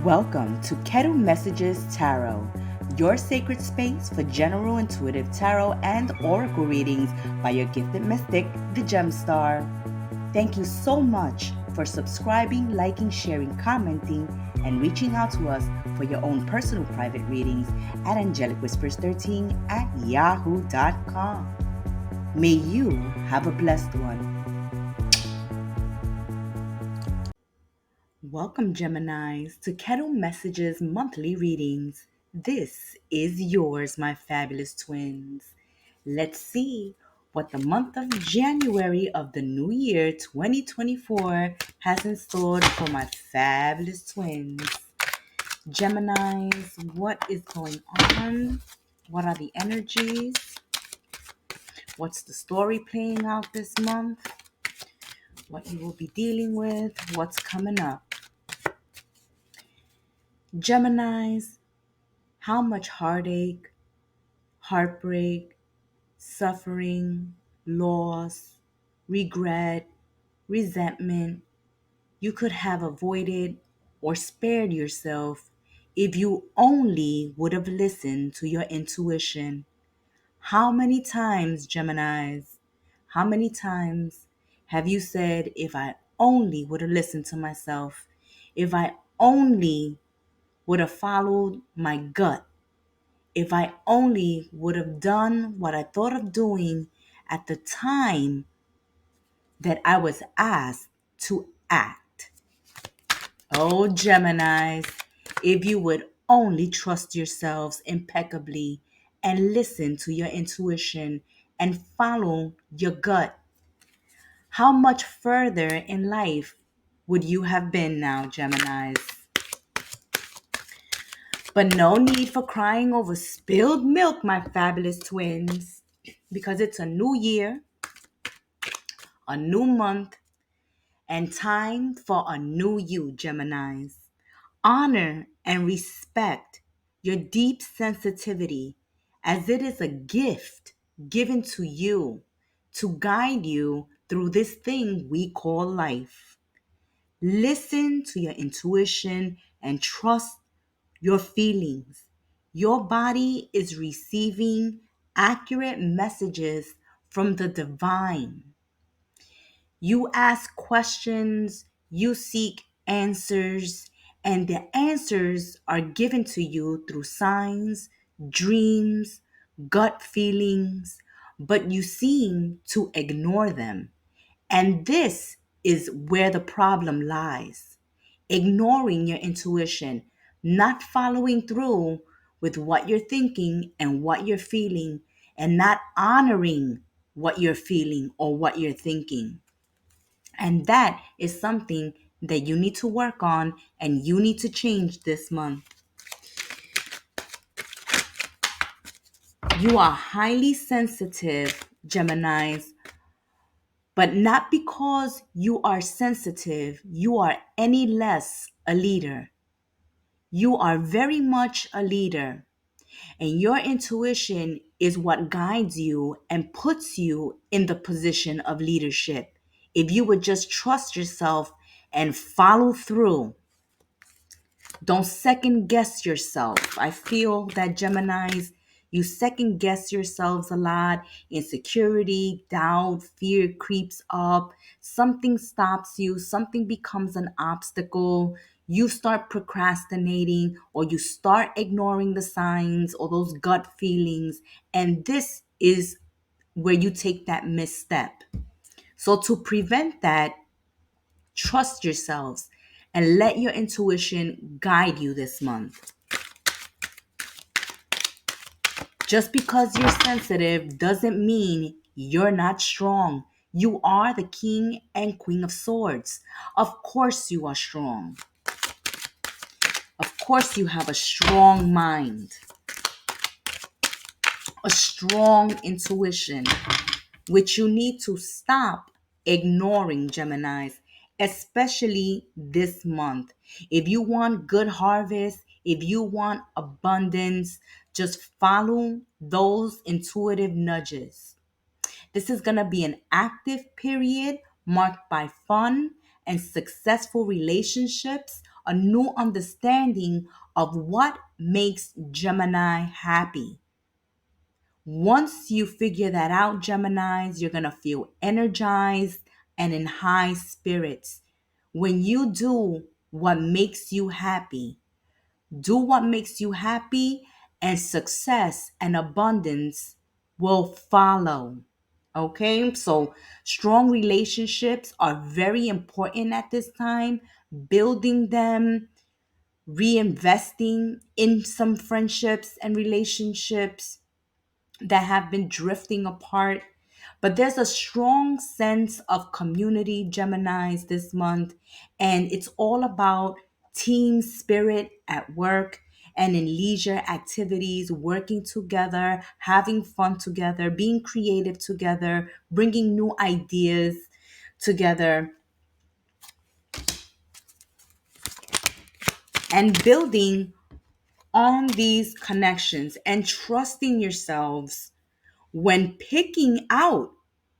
Welcome to Ketu Messages Tarot, your sacred space for general intuitive tarot and oracle readings by your gifted mystic, the Gemstar. Thank you so much for subscribing, liking, sharing, commenting, and reaching out to us for your own personal private readings at angelicwhispers13@yahoo.com. May you have a blessed one. Welcome, Geminis, to Ketu Messages monthly readings. This is yours, my fabulous twins. Let's see what the month of January of the new year 2024 has in store for my fabulous twins. Geminis, what is going on? What are the energies? What's the story playing out this month? What you will be dealing with? What's coming up? Geminis, how much heartache, heartbreak, suffering, loss, regret, resentment you could have avoided or spared yourself if you only would have listened to your intuition. How many times, Geminis, how many times have you said, if I only would have listened to myself, if I only would have followed my gut, if I only would have done what I thought of doing at the time that I was asked to act. Oh, Geminis, if you would only trust yourselves impeccably and listen to your intuition and follow your gut, how much further in life would you have been now, Geminis? But no need for crying over spilled milk, my fabulous twins, because it's a new year, a new month, and time for a new you, Geminis. Honor and respect your deep sensitivity as it is a gift given to you to guide you through this thing we call life. Listen to your intuition and trust your feelings. Your body is receiving accurate messages from the divine. You ask questions, you seek answers, and the answers are given to you through signs, dreams, gut feelings, but you seem to ignore them. And this is where the problem lies. Ignoring your intuition, not following through with what you're thinking and what you're feeling, and not honoring what you're feeling or what you're thinking. And that is something that you need to work on and you need to change this month. You are highly sensitive, Geminis, but not because you are sensitive, you are any less a leader. You are very much a leader, and your intuition is what guides you and puts you in the position of leadership. If you would just trust yourself and follow through, don't second guess yourself. I feel that Geminis, you second guess yourselves a lot. Insecurity, doubt, fear creeps up. Something stops you. Something becomes an obstacle. You start procrastinating or you start ignoring the signs or those gut feelings. And this is where you take that misstep. So to prevent that, trust yourselves and let your intuition guide you this month. Just because you're sensitive doesn't mean you're not strong. You are the king and queen of swords. Of course you are strong. Of course you have a strong mind, a strong intuition, which you need to stop ignoring, Geminis, especially this month. If you want good harvest, if you want abundance, just follow those intuitive nudges. This is going to be an active period marked by fun and successful relationships, a new understanding of what makes Gemini happy. Once you figure that out, Geminis, you're going to feel energized and in high spirits. When you do what makes you happy, do what makes you happy, and success and abundance will follow. Okay, so strong relationships are very important at this time. Building them, reinvesting in some friendships and relationships that have been drifting apart. But there's a strong sense of community, Geminis, this month. And it's all about team spirit at work and in leisure activities, working together, having fun together, being creative together, bringing new ideas together, and building on these connections and trusting yourselves when picking out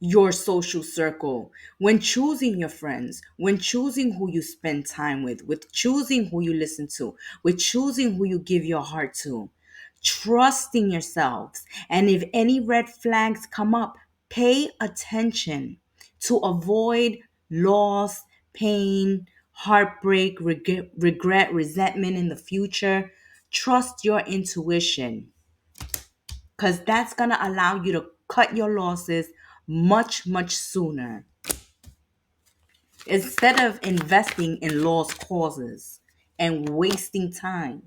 your social circle, when choosing your friends, when choosing who you spend time with choosing who you listen to, with choosing who you give your heart to, trusting yourselves. And if any red flags come up, pay attention to avoid loss, pain, heartbreak, regret, resentment in the future. Trust your intuition, because that's going to allow you to cut your losses much, much sooner instead of investing in lost causes and wasting time.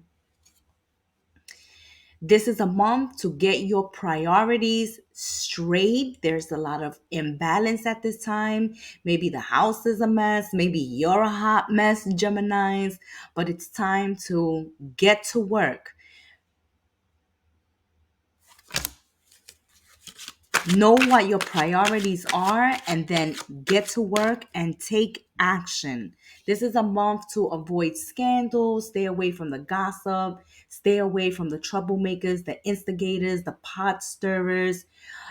This is a month to get your priorities straight. There's a lot of imbalance at this time. Maybe the house is a mess. Maybe you're a hot mess, Geminis, but it's time to get to work. Know what your priorities are and then get to work and take action. This is a month to avoid scandals, stay away from the gossip, stay away from the troublemakers, the instigators, the pot stirrers.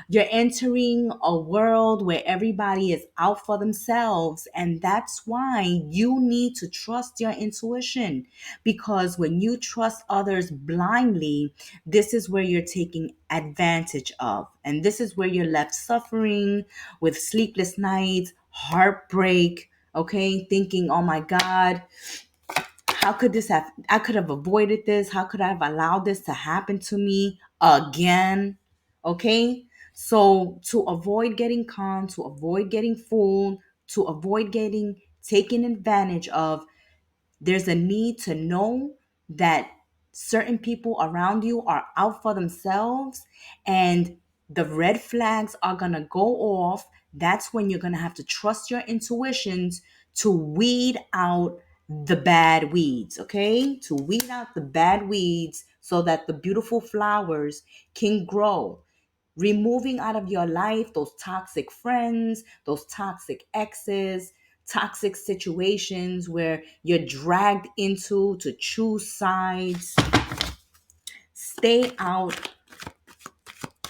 You're entering a world where everybody is out for themselves, and that's why you need to trust your intuition, because when you trust others blindly, this is where you're taking advantage of, and this is where you're left suffering with sleepless nights, heartbreak, okay, thinking, oh my God, how could this have, I could have avoided this. How could I have allowed this to happen to me again? Okay. So to avoid getting conned, to avoid getting fooled, to avoid getting taken advantage of, there's a need to know that certain people around you are out for themselves and the red flags are going to go off. That's when you're going to have to trust your intuitions to weed out the bad weeds, okay? To weed out the bad weeds so that the beautiful flowers can grow. Removing out of your life those toxic friends, those toxic exes, toxic situations where you're dragged into to choose sides. Stay out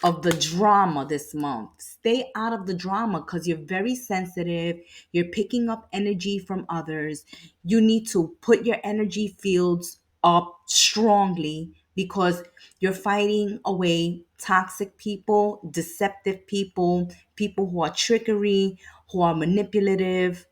of the drama this month. Stay out of the drama because you're very sensitive. You're picking up energy from others. You need to put your energy fields up strongly because you're fighting away toxic people, deceptive people, people who are trickery, who are manipulative,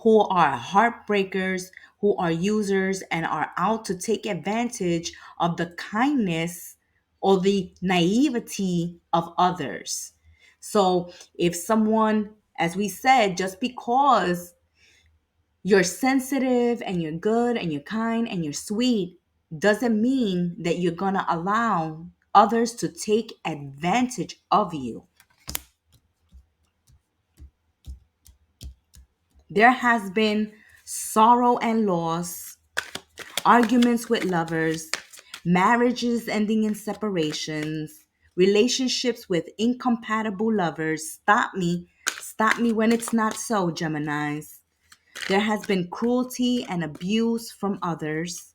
who are heartbreakers, who are users and are out to take advantage of the kindness or the naivety of others. So if someone, as we said, just because you're sensitive and you're good and you're kind and you're sweet, doesn't mean that you're going to allow others to take advantage of you. There has been sorrow and loss, arguments with lovers, marriages ending in separations, relationships with incompatible lovers. Stop me when it's not so, Geminis. There has been cruelty and abuse from others,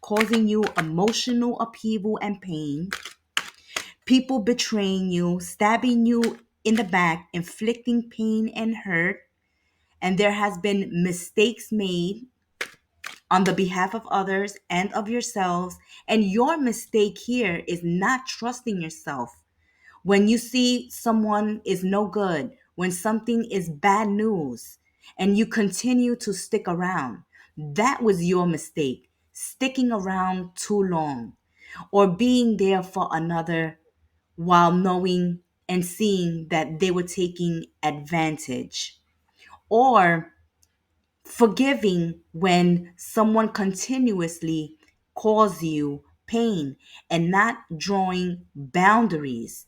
causing you emotional upheaval and pain. People betraying you, stabbing you in the back, inflicting pain and hurt. And there has been mistakes made, on the behalf of others and of yourselves. And your mistake here is not trusting yourself. When you see someone is no good, when something is bad news, and you continue to stick around, that was your mistake. Sticking around too long or being there for another while knowing and seeing that they were taking advantage, or forgiving when someone continuously cause you pain and not drawing boundaries.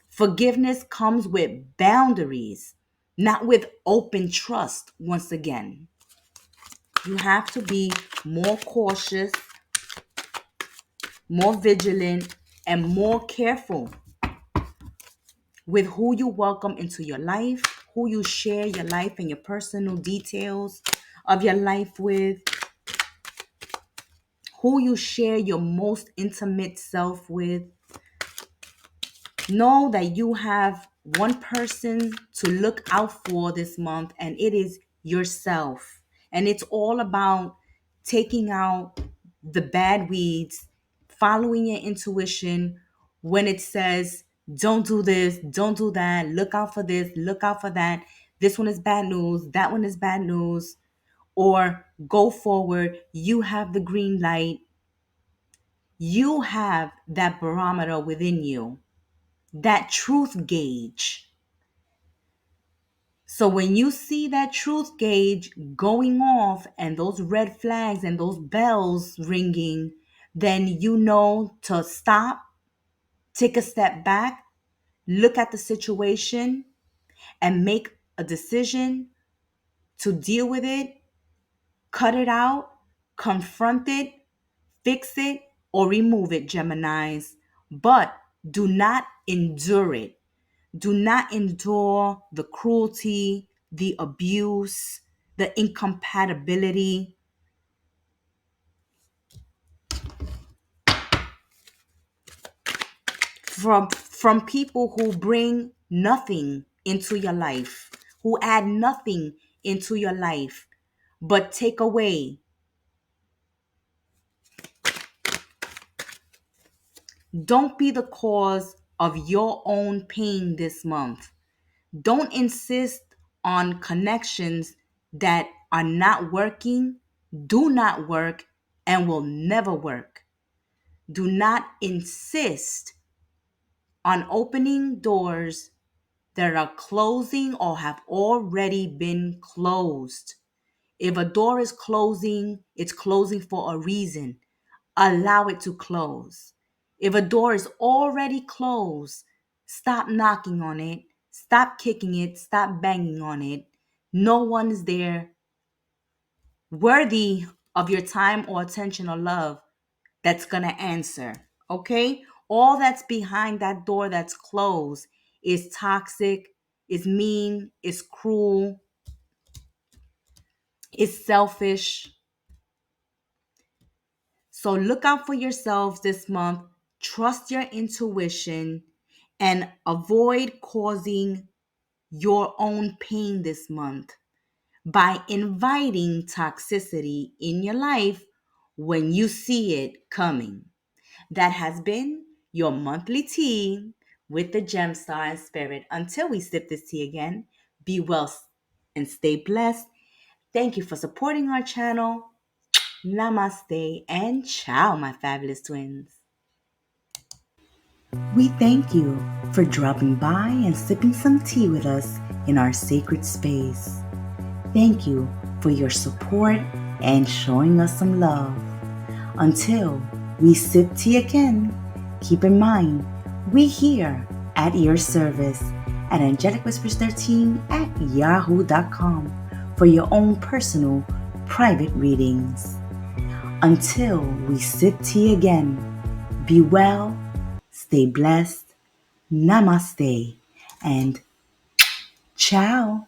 Forgiveness comes with boundaries, not with open trust. Once again, you have to be more cautious, more vigilant, and more careful with who you welcome into your life, who you share your life and your personal details of your life with, who you share your most intimate self with. Know that you have one person to look out for this month, and it is yourself. And it's all about taking out the bad weeds, following your intuition when it says, don't do this, don't do that, look out for this, look out for that. This one is bad news, that one is bad news. Or go forward, you have the green light. You have that barometer within you, that truth gauge. So when you see that truth gauge going off and those red flags and those bells ringing, then you know to stop, take a step back, look at the situation, and make a decision to deal with it, cut it out, confront it, fix it, or remove it, Geminis. But do not endure it. Do not endure the cruelty, the abuse, the incompatibility from people who bring nothing into your life, who add nothing into your life, but take away. Don't be the cause of your own pain this month. Don't insist on connections that are not working, do not work, and will never work. Do not insist on opening doors that are closing or have already been closed. If a door is closing, it's closing for a reason. Allow it to close. If a door is already closed, stop knocking on it, stop kicking it, stop banging on it. No one is there worthy of your time or attention or love that's going to answer. Okay? All that's behind that door that's closed is toxic, is mean, is cruel, is selfish. So look out for yourselves this month. Trust your intuition and avoid causing your own pain this month by inviting toxicity in your life when you see it coming. That has been your monthly tea with the Gem Star and Spirit. Until we sip this tea again, be well and stay blessed. Thank you for supporting our channel. Namaste and ciao, my fabulous twins. We thank you for dropping by and sipping some tea with us in our sacred space. Thank you for your support and showing us some love. Until we sip tea again, keep in mind, we here at your service at angelicwhispers13@yahoo.com for your own personal private readings. Until we sip tea again, be well, stay blessed, namaste, and ciao.